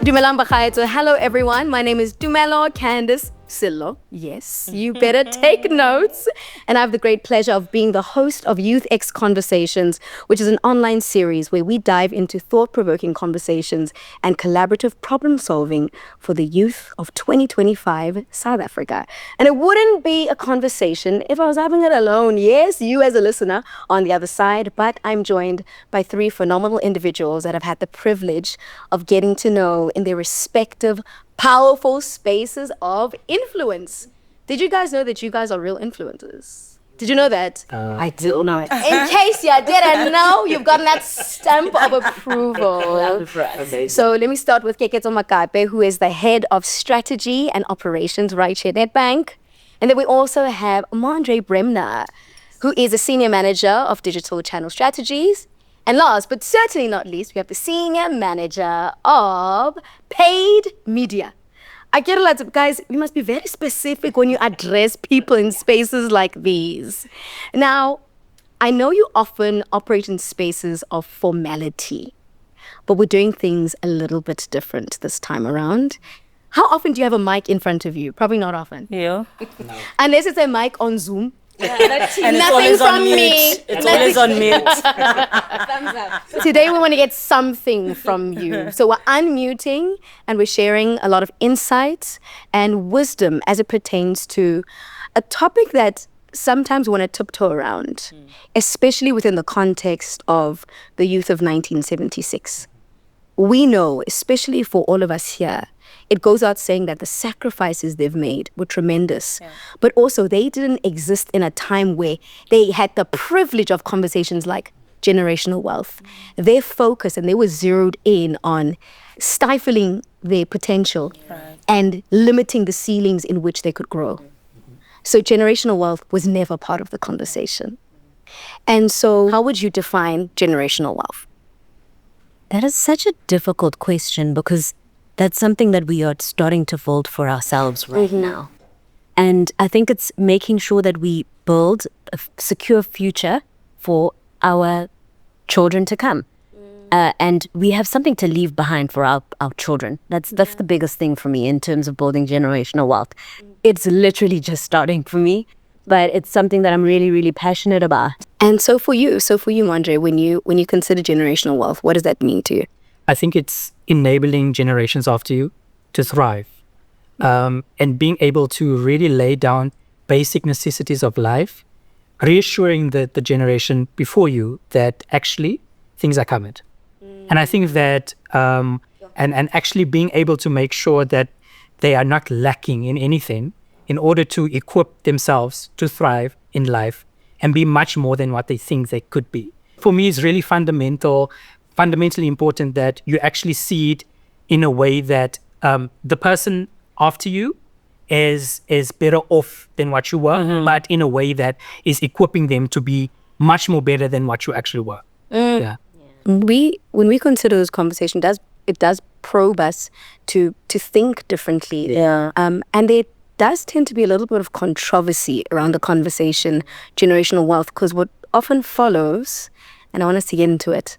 Dumelang Bakaeto. Hello, everyone. My name is Dumelo Candice Sillo. Yes, you better take notes. And I have the great pleasure of being the host of Youth X Conversations, which is an online series where we dive into thought-provoking conversations and collaborative problem solving for the youth of 2025 South Africa. And it wouldn't be a conversation if I was having it alone. Yes, you as a listener on the other side, but I'm joined by three phenomenal individuals that I've had the privilege of getting to know in their respective powerful spaces of influence. Did you guys know that you guys are real influencers? Did you know that? I do know it. In case you didn't know, you've gotten that stamp of approval. So let me start with Keketo Makape, who is the head of strategy and operations right here at Nedbank. And then we also have Mondre Bremner, who is a senior manager of digital channel strategies. And last, but certainly not least, we have the senior manager of paid media. I get a lot of guys, we must be very specific when you address people in spaces like these. Now, I know you often operate in spaces of formality, but we're doing things a little bit different this time around. How often do you have a mic in front of you? Probably not often. Yeah. No. Unless it's a mic on Zoom. Yeah, and nothing from me. It's always on mute. Thumbs up. Today we want to get something from you. So we're unmuting and we're sharing a lot of insights and wisdom as it pertains to a topic that sometimes we want to tiptoe around, especially within the context of the youth of 1976. We know, especially for all of us here, it goes out saying that the sacrifices they've made were tremendous, but also they didn't exist in a time where they had the privilege of conversations like generational wealth. Their focus, and they were zeroed in on stifling their potential and limiting the ceilings in which they could grow. So generational wealth was never part of the conversation. And so how would you define generational wealth? That is such a difficult question because that's something that we are starting to fold for ourselves right now. And I think it's making sure that we build a secure future for our children to come. And we have something to leave behind for our children. That's the biggest thing for me in terms of building generational wealth. It's literally just starting for me, but it's something that I'm really, really passionate about. And so for you, Mondre, when you consider generational wealth, what does that mean to you? I think it's enabling generations after you to thrive, and being able to really lay down basic necessities of life, reassuring the generation before you that actually things are covered. And I think that, and actually being able to make sure that they are not lacking in anything in order to equip themselves to thrive in life and be much more than what they think they could be. For me, it's really fundamentally important that you actually see it in a way that the person after you is better off than what you were, but in a way that is equipping them to be much more better than what you actually were. Yeah. When we consider this conversation, it does probe us to think differently. Yeah. And there does tend to be a little bit of controversy around the conversation, generational wealth, because what often follows, and I want us to get into it,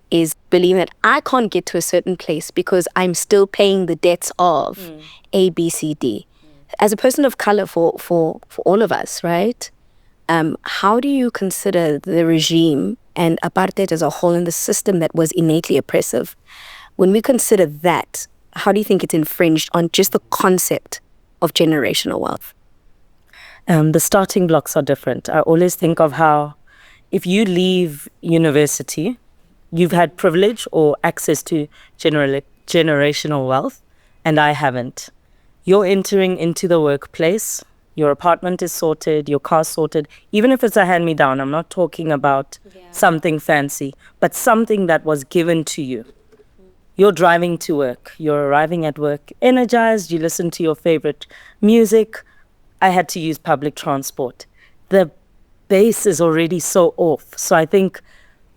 is believing that I can't get to a certain place because I'm still paying the debts of A, B, C, D. As a person of color for all of us, right? How do you consider the regime and apartheid as a whole and the system that was innately oppressive? When we consider that, how do you think it's infringed on just the concept of generational wealth? The starting blocks are different. I always think of how if you leave university, you've had privilege or access to generational wealth, and I haven't. You're entering into the workplace, your apartment is sorted, your car's sorted, even if it's a hand-me-down. I'm not talking about something fancy, but something that was given to you. You're driving to work, you're arriving at work energized, you listen to your favorite music. I had to use public transport. The base is already so off. So I think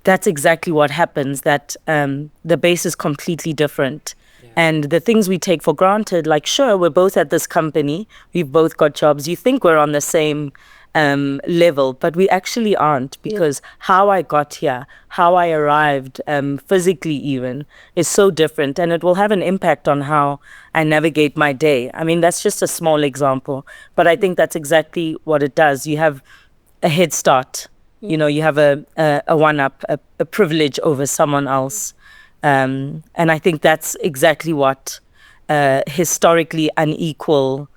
that's exactly what happens, that the base is completely different. And the things we take for granted, like, sure, we're both at this company, we've both got jobs, you think we're on the same level, but we actually aren't, because how I got here, how I arrived, physically even, is so different, and it will have an impact on how I navigate my day. I mean, that's just a small example, but I think that's exactly what it does. You have a head start, you know, you have a one-up, a privilege over someone else. And I think that's exactly what historically unequal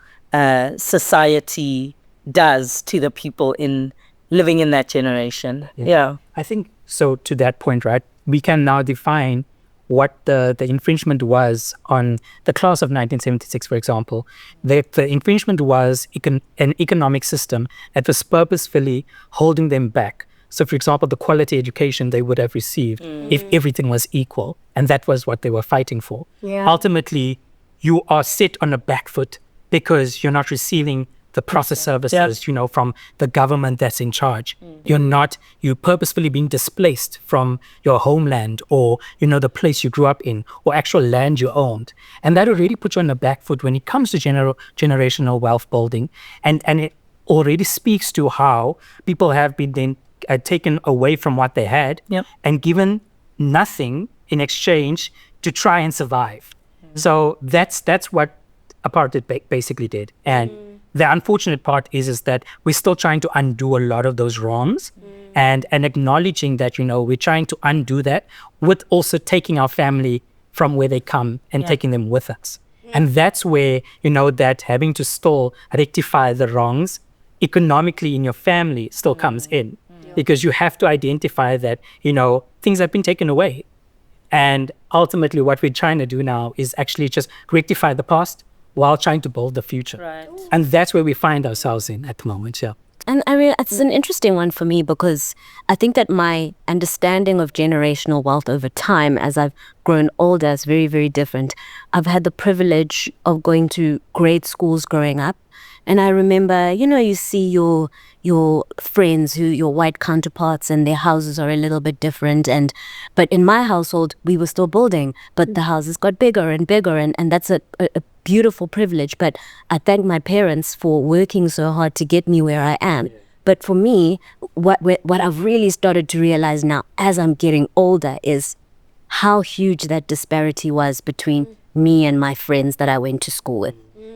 society does to the people in living in that generation. Yeah. I think so. To that point, right, we can now define what the infringement was on the class of 1976, for example. The infringement was an economic system that was purposefully holding them back. So, for example, the quality education they would have received if everything was equal, and that was what they were fighting for. Ultimately, you are set on a back foot because you're not receiving the process services, you know, from the government that's in charge. You're purposefully being displaced from your homeland, or, you know, the place you grew up in, or actual land you owned. And that already puts you on the back foot when it comes to generational wealth building. And it already speaks to how people have been then taken away from what they had and given nothing in exchange to try and survive. So that's what apartheid basically did. And the unfortunate part is that we're still trying to undo a lot of those wrongs, and acknowledging that, you know, we're trying to undo that with also taking our family from where they come and taking them with us. And that's where, you know, that having to still rectify the wrongs economically in your family still comes in, because you have to identify that, you know, things have been taken away. And ultimately what we're trying to do now is actually just rectify the past while trying to build the future. Right. And that's where we find ourselves in at the moment, And I mean, it's an interesting one for me, because I think that my understanding of generational wealth over time, as I've grown older, is very, very different. I've had the privilege of going to grade schools growing up. And I remember, you know, you see your friends, your white counterparts, and their houses are a little bit different. But in my household, we were still building, but the houses got bigger and bigger. And that's a beautiful privilege. But I thank my parents for working so hard to get me where I am. But for me, what I've really started to realize now as I'm getting older is how huge that disparity was between me and my friends that I went to school with.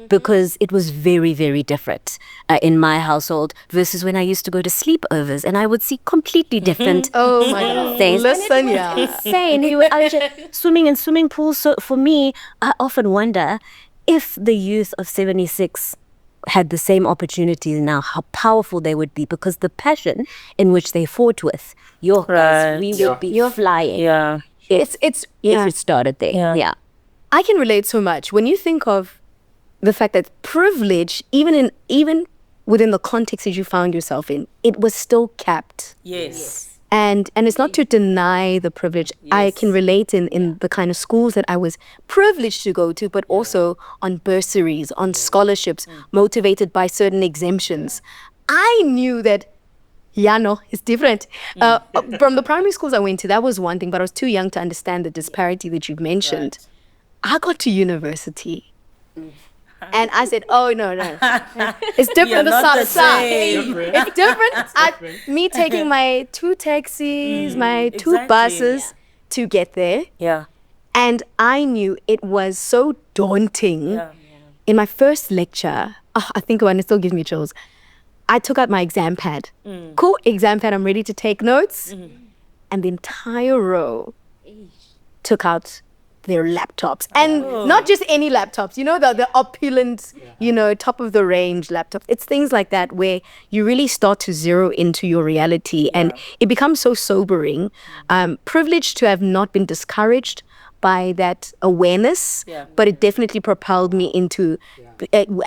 Because it was very, very different in my household versus when I used to go to sleepovers, and I would see completely different Oh my God. things. Listen, Insane. We were out swimming in swimming pools. So for me, I often wonder if the youth of 76 had the same opportunities now, how powerful they would be, because the passion in which they fought with, we would be flying. Yeah. If it started there. Yeah. I can relate so much when you think of the fact that privilege, even within the context that you found yourself in, it was still capped. Yes. And it's not to deny the privilege. I can relate in the kind of schools that I was privileged to go to, but also on bursaries, on scholarships, motivated by certain exemptions. I knew that, it's different. From the primary schools I went to, that was one thing, but I was too young to understand the disparity that you've mentioned. I got to university. And I said, oh, no. It's different the side to side. It's different. Me taking my 2 taxis, my 2 buses to get there. Yeah. And I knew it was so daunting. In my first lecture, I think about it, it still gives me chills. I took out my exam pad. Cool exam pad, I'm ready to take notes. And the entire row took out their laptops, and not just any laptops, you know, the opulent, you know, top of the range laptops. It's things like that where you really start to zero into your reality, and it becomes so sobering. Privileged to have not been discouraged by that awareness, but it definitely propelled me into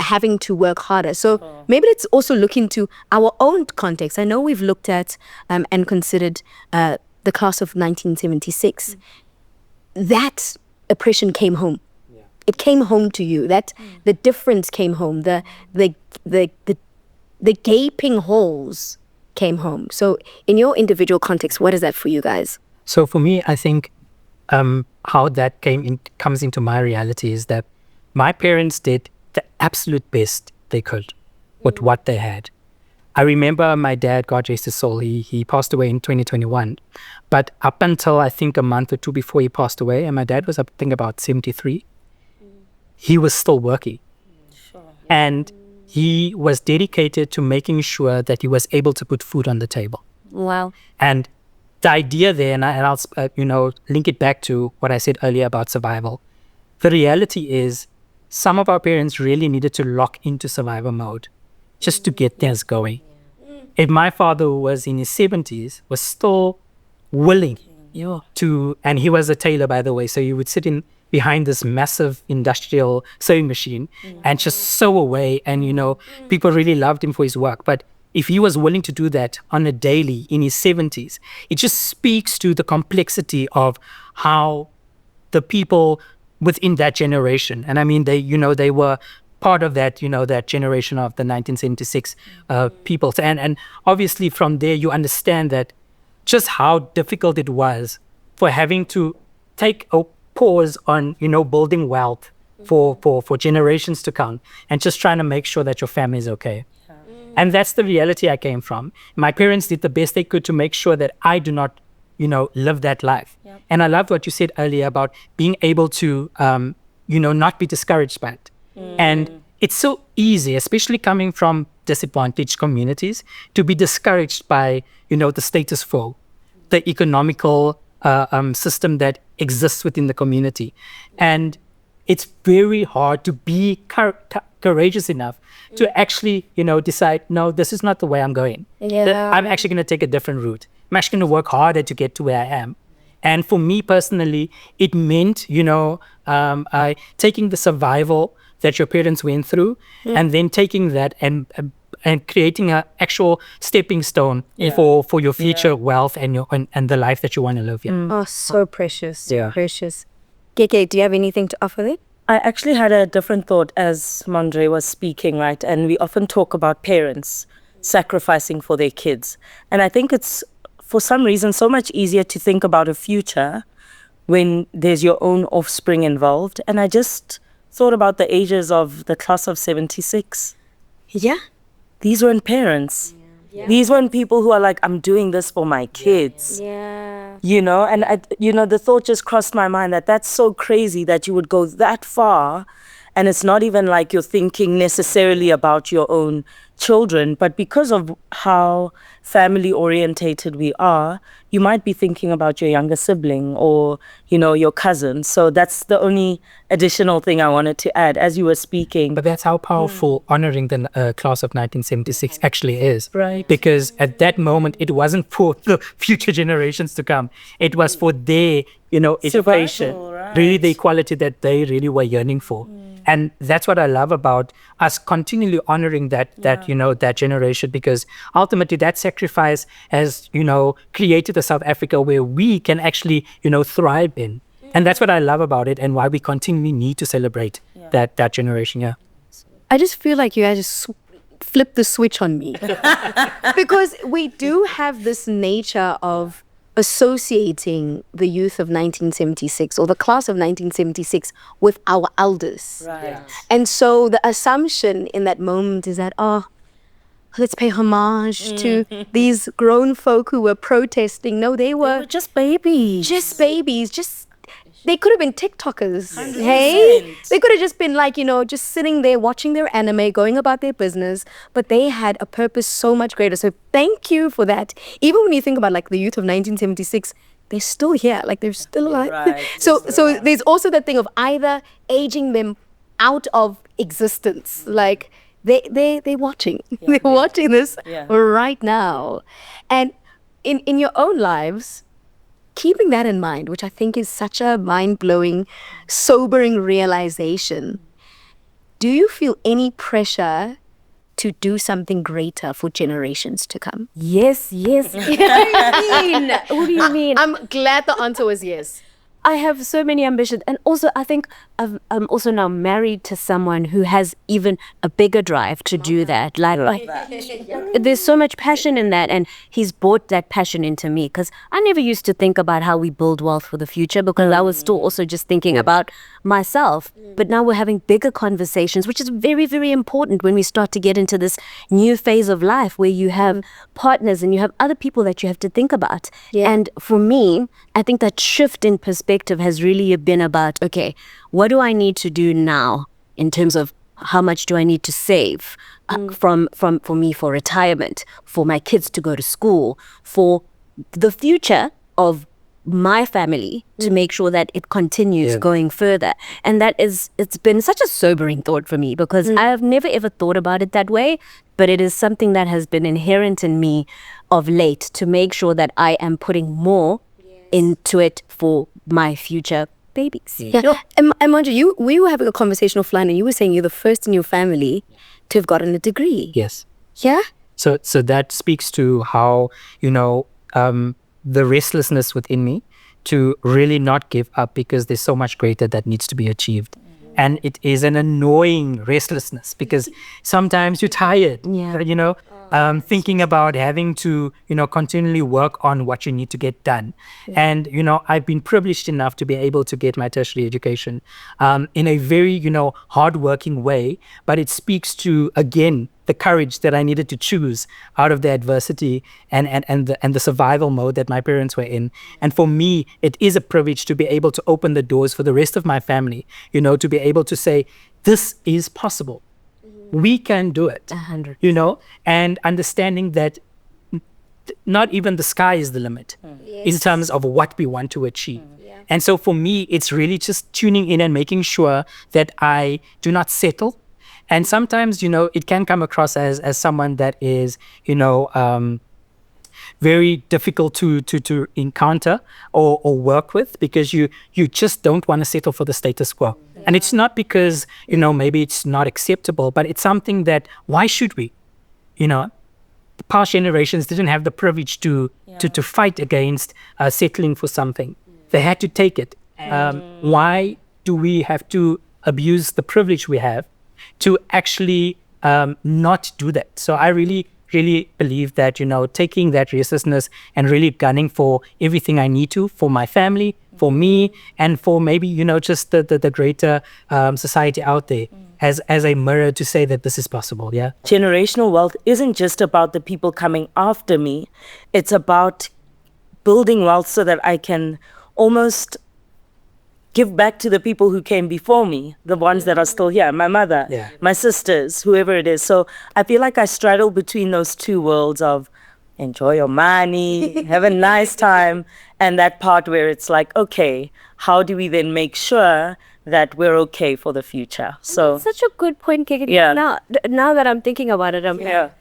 having to work harder. So maybe let's also look into our own context. I know we've looked at and considered the class of 1976. That oppression came home. It came home to you. That the difference came home. The gaping holes came home. So in your individual context, what is that for you guys? So for me, I think how that comes into my reality is that my parents did the absolute best they could with what they had. I remember my dad, God rest his soul, he passed away in 2021. But up until I think a month or two before he passed away, and my dad was, I think, about 73, he was still working. And he was dedicated to making sure that he was able to put food on the table. Wow. And the idea there, and I'll link it back to what I said earlier about survival. The reality is some of our parents really needed to lock into survival mode just to get things going. If my father, who was in his 70s, was still willing to, and he was a tailor, by the way, so you would sit in behind this massive industrial sewing machine and just sew away, and people really loved him for his work. But if he was willing to do that on a daily in his 70s, it just speaks to the complexity of how the people within that generation, and I mean they were part of that that generation of the 1976 people, and obviously from there you understand that just how difficult it was for having to take a pause on building wealth for generations to come, and just trying to make sure that your family is okay. And that's the reality I came from. My parents did the best they could to make sure that I do not live that life. Yep. And I loved what you said earlier about being able to not be discouraged by it. And it's so easy, especially coming from disadvantaged communities, to be discouraged by the status quo, the economical system that exists within the community. And it's very hard to be courageous enough to actually, decide, no, this is not the way I'm going. Yeah. I'm actually going to take a different route. I'm actually going to work harder to get to where I am. And for me personally, it meant, taking the survival that your parents went through, and then taking that and creating an actual stepping stone for your future wealth and the life that you want to live. Yeah. Oh, so precious. Yeah. Precious. KK, do you have anything to offer there? I actually had a different thought as Mondre was speaking, right? And we often talk about parents sacrificing for their kids. And I think it's, for some reason, so much easier to think about a future when there's your own offspring involved. And I just thought about the ages of the class of 76. Yeah. These weren't parents. Yeah. These weren't people who are like, I'm doing this for my kids. Yeah. And the thought just crossed my mind that that's so crazy that you would go that far, and it's not even like you're thinking necessarily about your own children, but because of how family orientated we are, you might be thinking about your younger sibling or, your cousin. So that's the only additional thing I wanted to add as you were speaking. But that's how powerful honoring the class of 1976 actually is. Right. Because at that moment, it wasn't for the future generations to come. It was for their, education, right. Really the equality that they really were yearning for. And that's what I love about us continually honoring that generation, because ultimately that sacrifice has, created a South Africa where we can actually, thrive in. And that's what I love about it, and why we continually need to celebrate that generation. Yeah. I just feel like you guys just flipped the switch on me. Because we do have this nature of associating the youth of 1976 or the class of 1976 with our elders. Right. And so the assumption in that moment is that, let's pay homage to these grown folk who were protesting. No, they were just babies. They could have been TikTokers, hey? They could have just been like, just sitting there watching their anime, going about their business, but they had a purpose so much greater. So thank you for that. Even when you think about like the youth of 1976, they're still here, like they're still alive. Right. So there's also that thing of either aging them out of existence, like they're watching. They're watching this right now. And in your own lives, keeping that in mind, which I think is such a mind-blowing, sobering realization, do you feel any pressure to do something greater for generations to come? Yes. What do you mean? I'm glad the answer was yes. I have so many ambitions. And also, I think I'm also now married to someone who has even a bigger drive to do that. Like there's so much passion in that. And he's brought that passion into me, because I never used to think about how we build wealth for the future, because I was still also just thinking about myself. But now we're having bigger conversations, which is very, very important when we start to get into this new phase of life where you have partners and you have other people that you have to think about. And for me, I think that shift in perspective has really been about, okay, what do I need to do now in terms of how much do I need to save for me, for retirement, for my kids to go to school, for the future of my family, to make sure that it continues going further. And it's been such a sobering thought for me, because I have never ever thought about it that way, but it is something that has been inherent in me of late, to make sure that I am putting more into it for my future babies. And Manja, we were having a conversation offline, and you were saying you're the first in your family to have gotten a degree. Yes. Yeah? So that speaks to how, the restlessness within me to really not give up, because there's so much greater that needs to be achieved. And it is an annoying restlessness, because sometimes you're tired, thinking about having to, continually work on what you need to get done. And, I've been privileged enough to be able to get my tertiary education in a very, hardworking way. But it speaks to, again, the courage that I needed to choose out of the adversity and the survival mode that my parents were in. And for me, it is a privilege to be able to open the doors for the rest of my family, to be able to say, this is possible. We can do it, 100%. And understanding that not even the sky is the limit in terms of what we want to achieve. And so for me, it's really just tuning in and making sure that I do not settle. And sometimes, it can come across as someone that is, very difficult to encounter or work with, because you just don't want to settle for the status quo. And it's not because, maybe it's not acceptable, but it's something that, why should we? The past generations didn't have the privilege to fight against settling for something. They had to take it. Why do we have to abuse the privilege we have to actually not do that? So I really believe that, taking that restlessness and really gunning for everything I need to, for my family, for me, and for maybe, just the greater society out there, as a mirror to say that this is possible. Yeah. Generational wealth isn't just about the people coming after me. It's about building wealth so that I can almost give back to the people who came before me, the ones that are still here, my mother, my sisters, whoever it is. So I feel like I straddle between those two worlds of enjoy your money, have a nice time, and that part where it's like, okay, how do we then make sure that we're okay for the future? So That's such a good point, Kiki. Yeah. Now that I'm thinking about it,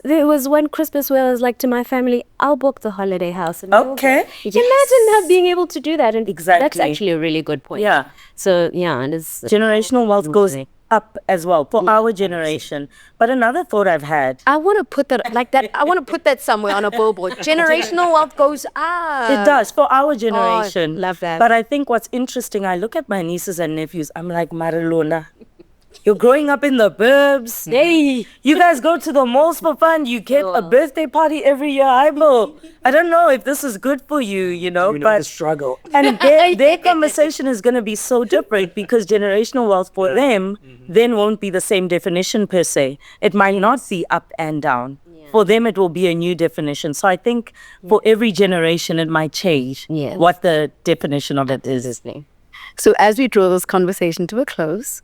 there was one Christmas where I was like to my family, I'll book the holiday house. And Okay. Imagine not being able to do that. And Exactly. that's actually a really good point. Yeah. So, and it's Generational wealth goes up as well for our generation. But another thought I've had, I want to put that like that. I want to put that somewhere on a billboard. Generational wealth goes up. it does for our generation. love that. But I think what's interesting, I look at my nieces and nephews, I'm like, Marilona, you're growing up in the burbs. Hey, you guys go to the malls for fun. You get a birthday party every year. I don't know if this is good for you, but the struggle. and their conversation is going to be so different, because generational wealth for them then won't be the same definition per se. It might not be up and down. For them, it will be a new definition. So I think for every generation, it might change what the definition of it is. So as we draw this conversation to a close,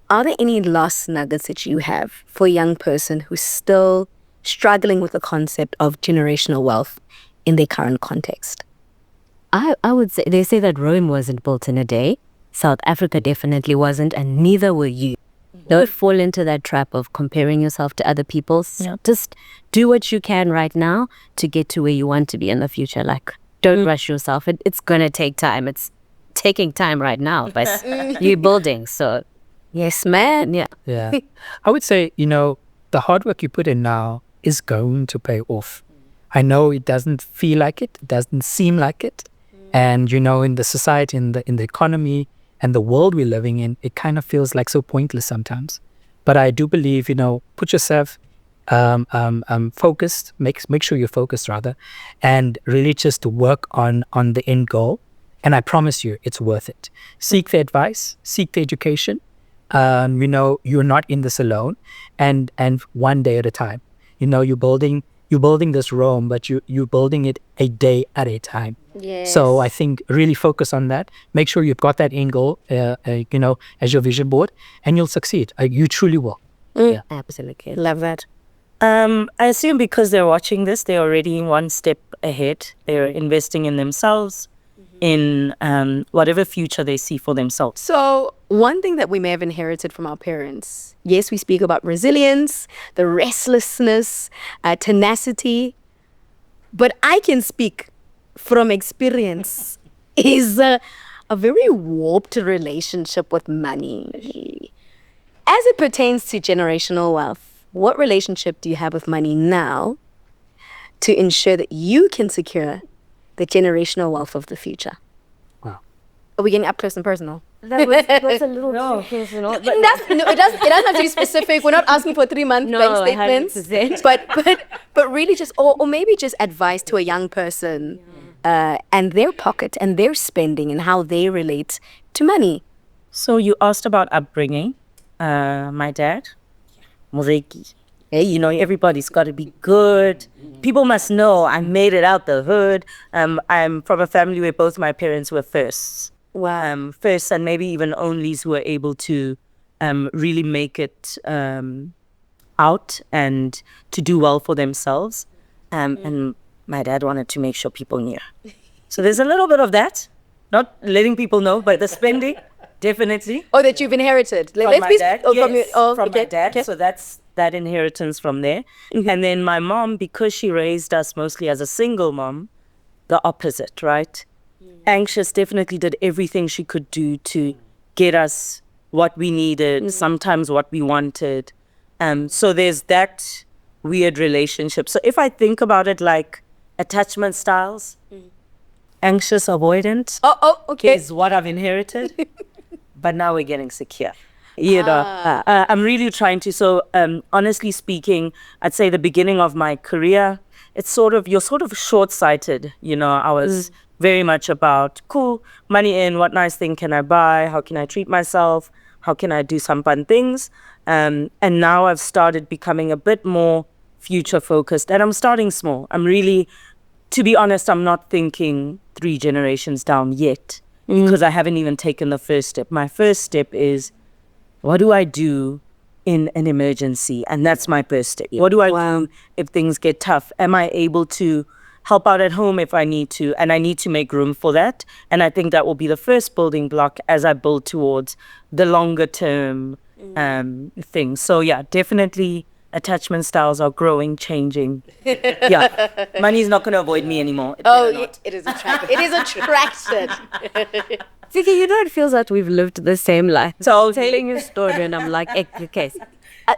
are there any last nuggets that you have for a young person who's still struggling with the concept of generational wealth in their current context? I would say, they say that Rome wasn't built in a day. South Africa definitely wasn't, and neither were you. Don't fall into that trap of comparing yourself to other people. Just do what you can right now to get to where you want to be in the future. Like, don't rush yourself. It's going to take time. It's taking time right now, but you're building. So, Yes, man. Yeah. I would say, the hard work you put in now is going to pay off. I know it doesn't feel like it doesn't seem like it. And in the society, in the economy and the world we're living in, it kind of feels like so pointless sometimes. But I do believe, put yourself focused, make sure you're focused rather, and really just to work on the end goal. And I promise you, it's worth it. Seek the advice, seek the education. You're not in this alone, and one day at a time. You're building this Rome, but you're building it a day at a time. Yes. So I think really focus on that. Make sure you've got that end goal, as your vision board, and you'll succeed. You truly will. Yeah, absolutely. Love that. I assume because they're watching this, they're already one step ahead. They're investing in themselves, in whatever future they see for themselves. So one thing that we may have inherited from our parents, yes, we speak about resilience, the restlessness, tenacity, but I can speak from experience is a very warped relationship with money. As it pertains to generational wealth, what relationship do you have with money now to ensure that you can secure the generational wealth of the future? Wow. Are we getting up close and personal? That was a little personal. It doesn't have to be specific. We're not asking for 3-month bank statements. 100%. But really just, or maybe just advice to a young person and their pocket and their spending and how they relate to money. So you asked about upbringing. My dad, Muzeki. Hey, everybody's got to be good. People must know I made it out the hood. I'm from a family where both my parents were firsts. Wow. First and maybe even onlys who were able to really make it out and to do well for themselves. And my dad wanted to make sure people knew. So there's a little bit of that. Not letting people know, but the spending, definitely. Oh, that you've inherited. From my dad. From my dad. Okay. So that's that inheritance from there. And then my mom, because she raised us mostly as a single mom, the opposite, right? Anxious, definitely did everything she could do to get us what we needed, sometimes what we wanted. So there's that weird relationship. So if I think about it like attachment styles, anxious, avoidant Okay. is what I've inherited. But now we're getting secure. I'm really trying to. So honestly speaking, I'd say the beginning of my career, you're sort of short-sighted. I was very much about, cool, money in, what nice thing can I buy? How can I treat myself? How can I do some fun things? And now I've started becoming a bit more future-focused, and I'm starting small. I'm really, to be honest, I'm not thinking 3 generations down yet, because I haven't even taken the first step. My first step is, what do I do in an emergency? And that's my first step. What do I do if things get tough? Am I able to help out at home if I need to? And I need to make room for that. And I think that will be the first building block as I build towards the longer term thing. So yeah, definitely attachment styles are growing, changing. Yeah, money is not going to avoid me anymore. It is attracted. It is attracted. Vicky, it feels like we've lived the same life. So I was telling you a story and I'm like, okay.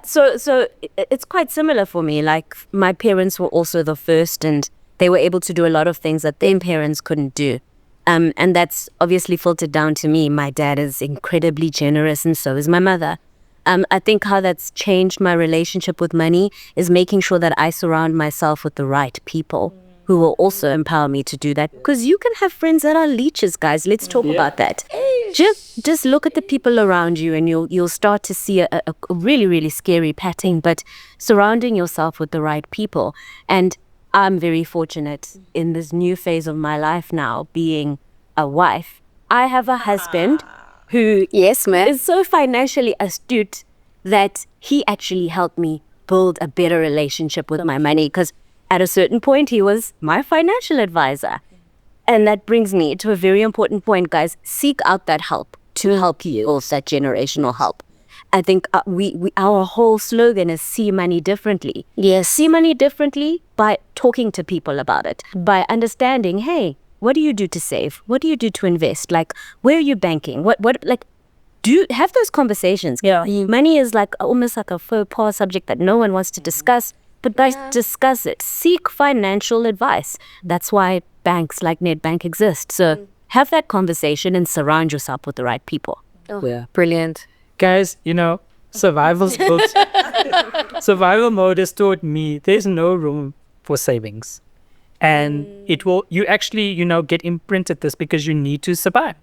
So it's quite similar for me. Like my parents were also the first and they were able to do a lot of things that their parents couldn't do. And that's obviously filtered down to me. My dad is incredibly generous and so is my mother. I think how that's changed my relationship with money is making sure that I surround myself with the right people who will also empower me to do that. Because you can have friends that are leeches, guys. Let's talk about that. Just look at the people around you and you'll start to see a really, really scary pattern. But surrounding yourself with the right people. And I'm very fortunate in this new phase of my life now, being a wife. I have a husband who is so financially astute that he actually helped me build a better relationship with my money, because at a certain point he was my financial advisor. And that brings me to a very important point, guys. Seek out that help to help you build that generational help. I think our whole slogan is see money differently. Yes. See money differently by talking to people about it, by understanding, hey, what do you do to save? What do you do to invest? Like, where are you banking? Have those conversations. Yeah. Money is like almost like a faux pas subject that no one wants to discuss. But guys, discuss it. Seek financial advice. That's why banks like Nedbank exist. So have that conversation and surround yourself with the right people. Oh, brilliant. Guys, survival mode has taught me there's no room for savings. And you actually, get imprinted this because you need to survive.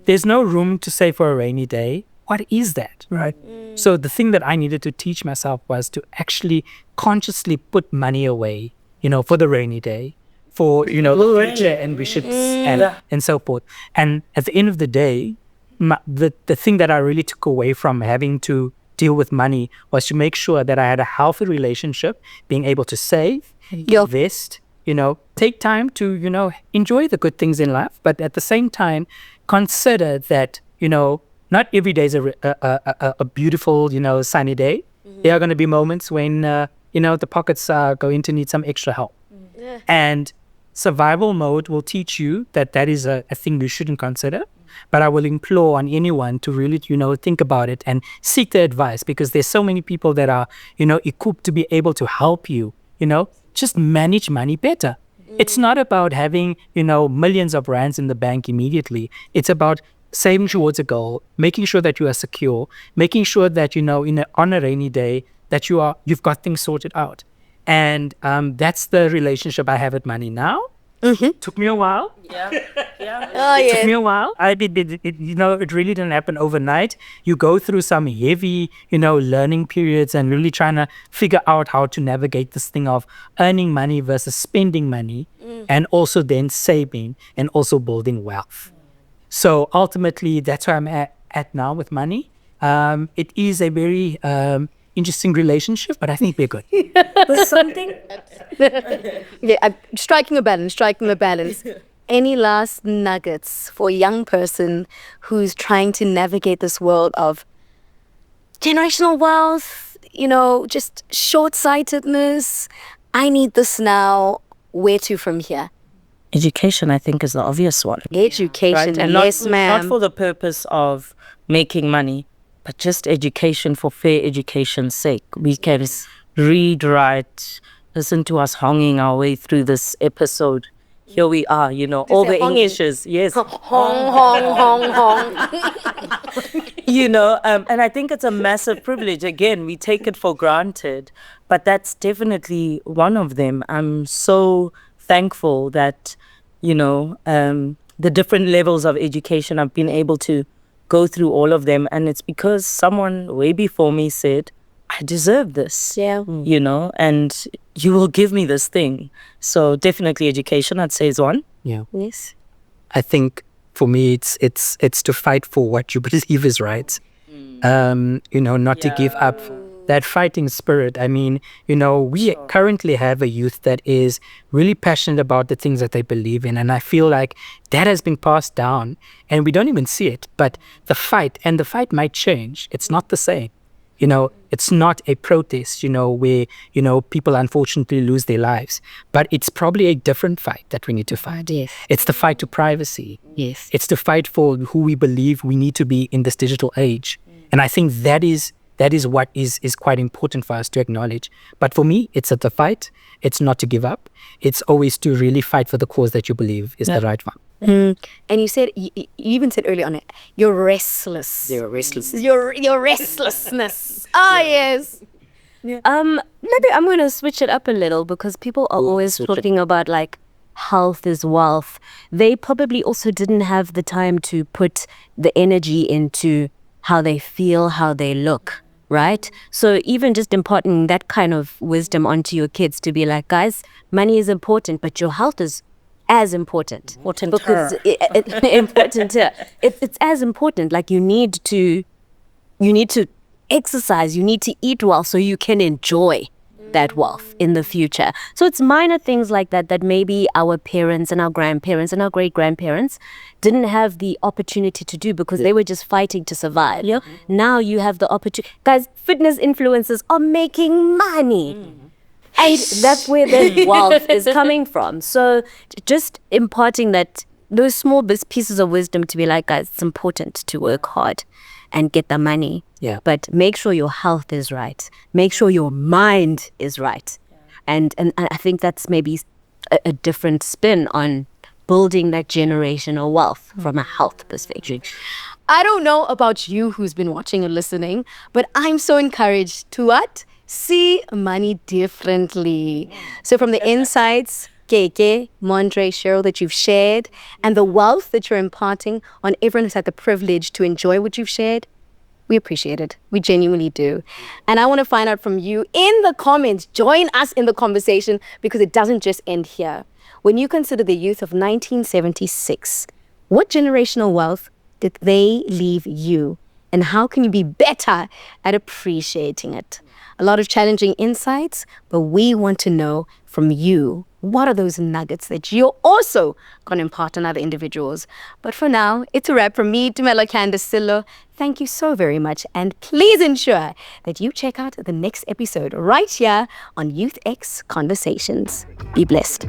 There's no room to save for a rainy day. What is that, right? So the thing that I needed to teach myself was to actually consciously put money away, for the rainy day, for, future ambitions and so forth. And at the end of the day, the thing that I really took away from having to deal with money was to make sure that I had a healthy relationship, being able to save, invest, take time to, enjoy the good things in life, but at the same time, consider that, not every day is a beautiful, sunny day. There are going to be moments when, the pockets are going to need some extra help. And survival mode will teach you that is a thing you shouldn't consider. But I will implore on anyone to really, think about it and seek the advice, because there's so many people that are, equipped to be able to help you, just manage money better. It's not about having, millions of rands in the bank immediately. It's about saving towards a goal, making sure that you are secure, making sure that, on a rainy day that you've got things sorted out. And that's the relationship I have with money now. Took me a while. Took me a while. I did it, it really didn't happen overnight. You go through some heavy, learning periods and really trying to figure out how to navigate this thing of earning money versus spending money, and also then saving and also building wealth. So ultimately, that's where I'm at now with money. It is a very interesting relationship, but I think we're good. But something... Striking a balance. Any last nuggets for a young person who's trying to navigate this world of generational wealth, just short-sightedness? I need this now. Where to from here? Education, I think, is the obvious one. Education, right? And yes, ma'am. Not for the purpose of making money, but just education for fair education's sake. We can read, write, listen to us honging our way through this episode. Here we are, all the Englishes. Yes. Hong, hong, hong. And I think it's a massive privilege. Again, we take it for granted, but that's definitely one of them. I'm so thankful that, the different levels of education, I've been able to go through all of them. And it's because someone way before me said, I deserve this. Yeah. And you will give me this thing. So definitely education, I'd say, is one. Yeah. Yes. I think for me, it's to fight for what you believe is right. Not to give up. That fighting spirit. I mean, we currently have a youth that is really passionate about the things that they believe in. And I feel like that has been passed down and we don't even see it. But the fight might change. It's not the same. It's not a protest, where, people unfortunately lose their lives. But it's probably a different fight that we need to fight. Yes. It's the fight to privacy. Yes. It's the fight for who we believe we need to be in this digital age. And I think that is what is quite important for us to acknowledge. But for me, it's at the fight. It's not to give up. It's always to really fight for the cause that you believe is the right one. And you said, you even said earlier on it, you're restless. They're restless. Your restlessness. Yes. Maybe I'm going to switch it up a little, because people are always talking about like health is wealth. They probably also didn't have the time to put the energy into how they feel, how they look, right? So even just imparting that kind of wisdom onto your kids to be like, guys, money is important, but your health is as important. Because it's as important. Like you need to exercise, you need to eat well so you can enjoy that wealth in the future. So it's minor things like that maybe our parents and our grandparents and our great-grandparents didn't have the opportunity to do because they were just fighting to survive. Yeah. Now you have the opportunity. Guys, fitness influencers are making money. And that's where the wealth is coming from. So just imparting those small pieces of wisdom to be like, guys, it's important to work hard and get the money. Yeah. But make sure your health is right. Make sure your mind is right. And I think that's maybe a different spin on building that generational wealth from a health perspective. I don't know about you who's been watching or listening, but I'm so encouraged to what? See money differently. So from the insights, Keke, Mondre, Cheryl, that you've shared, and the wealth that you're imparting on everyone who's had the privilege to enjoy what you've shared, we appreciate it. We genuinely do. And I want to find out from you in the comments. Join us in the conversation because it doesn't just end here. When you consider the youth of 1976, what generational wealth did they leave you? And how can you be better at appreciating it? A lot of challenging insights, but we want to know from you, what are those nuggets that you're also going to impart on other individuals? But for now, it's a wrap from me, Tumelo Candicillo. Thank you so very much. And please ensure that you check out the next episode right here on Youth X Conversations. Be blessed.